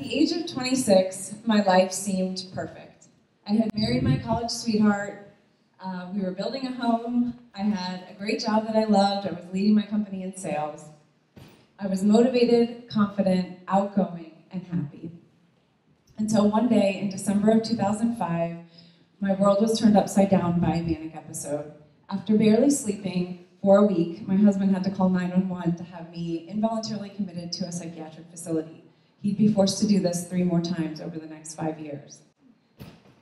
the age of 26, my life seemed perfect. I had married my college sweetheart, we were building a home, I had a great job that I loved, I was leading my company in sales. I was motivated, confident, outgoing, and happy. Until one day in December of 2005, my world was turned upside down by a manic episode. After barely sleeping for a week, my husband had to call 911 to have me involuntarily committed to a psychiatric facility. He'd be forced to do this 3 more times over the next 5 years.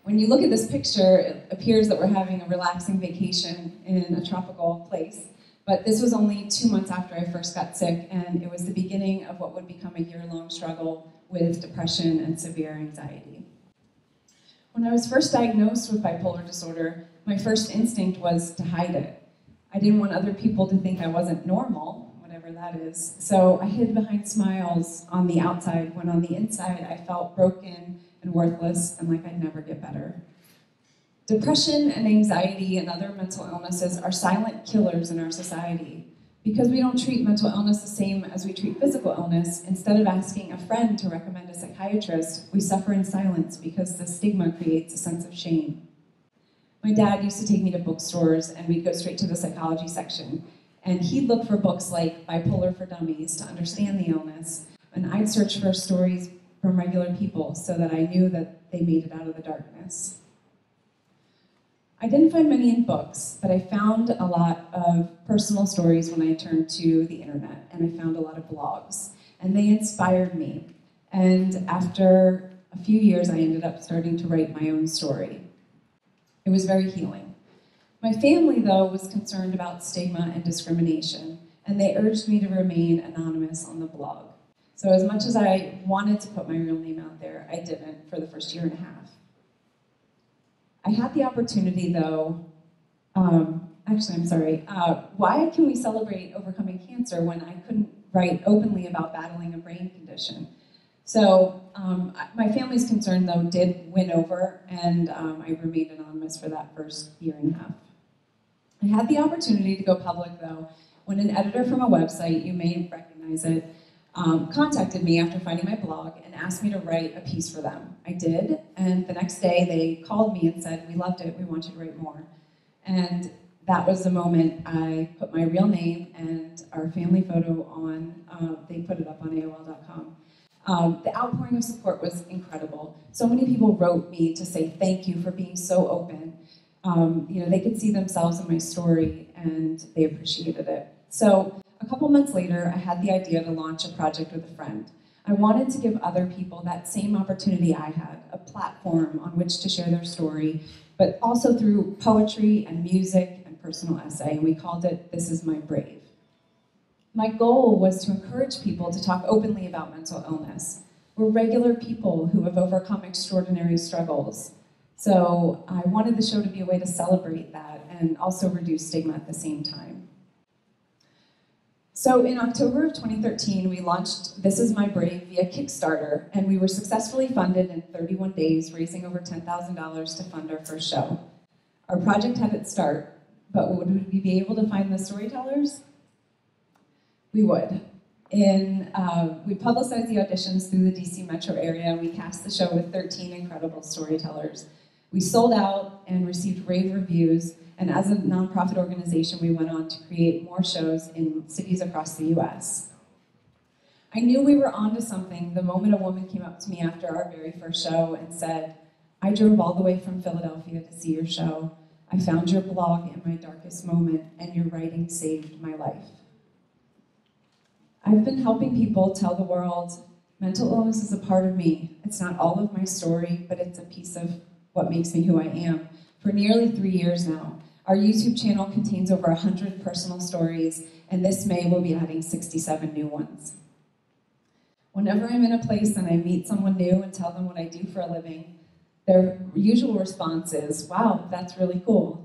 When you look at this picture, it appears that we're having a relaxing vacation in a tropical place, but this was only 2 months after I first got sick, and it was the beginning of what would become a year-long struggle with depression and severe anxiety. When I was first diagnosed with bipolar disorder, my first instinct was to hide it. I didn't want other people to think I wasn't normal, whatever that is, so I hid behind smiles on the outside when on the inside I felt broken and worthless and like I'd never get better. Depression and anxiety and other mental illnesses are silent killers in our society. Because we don't treat mental illness the same as we treat physical illness, instead of asking a friend to recommend a psychiatrist, we suffer in silence because the stigma creates a sense of shame. My dad used to take me to bookstores and we'd go straight to the psychology section. And he'd look for books like Bipolar for Dummies to understand the illness, and I'd search for stories from regular people so that I knew that they made it out of the darkness. I didn't find many in books, but I found a lot of personal stories when I turned to the internet, and I found a lot of blogs, and they inspired me. And after a few years, I ended up starting to write my own story. It was very healing. My family, though, was concerned about stigma and discrimination, and they urged me to remain anonymous on the blog. So as much as I wanted to put my real name out there, I didn't for the first year and a half. I had the opportunity, though, why can we celebrate overcoming cancer when I couldn't write openly about battling a brain condition? So my family's concern, though, did win over, and I remained anonymous for that first year and a half. I had the opportunity to go public, though, when an editor from a website, you may recognize it, contacted me after finding my blog and asked me to write a piece for them. I did, and the next day they called me and said, "We loved it, we want you to write more." And that was the moment I put my real name and our family photo on, they put it up on AOL.com. The outpouring of support was incredible. So many people wrote me to say thank you for being so open. They could see themselves in my story and they appreciated it. So a couple months later, I had the idea to launch a project with a friend. I wanted to give other people that same opportunity I had, a platform on which to share their story, but also through poetry and music and personal essay, and we called it This Is My Brave. My goal was to encourage people to talk openly about mental illness. We're regular people who have overcome extraordinary struggles. So I wanted the show to be a way to celebrate that and also reduce stigma at the same time. So in October of 2013, we launched This Is My Brave via Kickstarter, and we were successfully funded in 31 days, raising over $10,000 to fund our first show. Our project had its start, but would we be able to find the storytellers? We would. We publicized the auditions through the DC metro area, and we cast the show with 13 incredible storytellers. We sold out and received rave reviews, and as a nonprofit organization, we went on to create more shows in cities across the US. I knew we were onto something the moment a woman came up to me after our very first show and said, "I drove all the way from Philadelphia to see your show. I found your blog in my darkest moment, and your writing saved my life." I've been helping people tell the world, mental illness is a part of me. It's not all of my story, but it's a piece of what makes me who I am. For nearly 3 years now. Our YouTube channel contains over 100 personal stories, and this May we'll be adding 67 new ones. Whenever I'm in a place and I meet someone new and tell them what I do for a living, their usual response is, "Wow, that's really cool."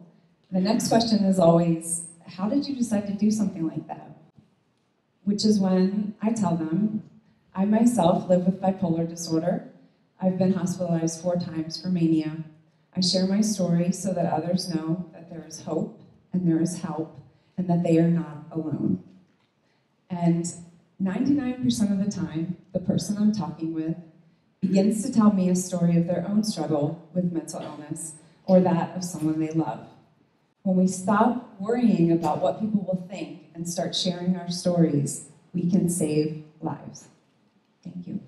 The next question is always, "How did you decide to do something like that?" Which is when I tell them, I myself live with bipolar disorder. I've been hospitalized 4 times for mania. I share my story so that others know that there is hope and there is help and that they are not alone. And 99% of the time, the person I'm talking with begins to tell me a story of their own struggle with mental illness or that of someone they love. When we stop worrying about what people will think and start sharing our stories, we can save lives. Thank you.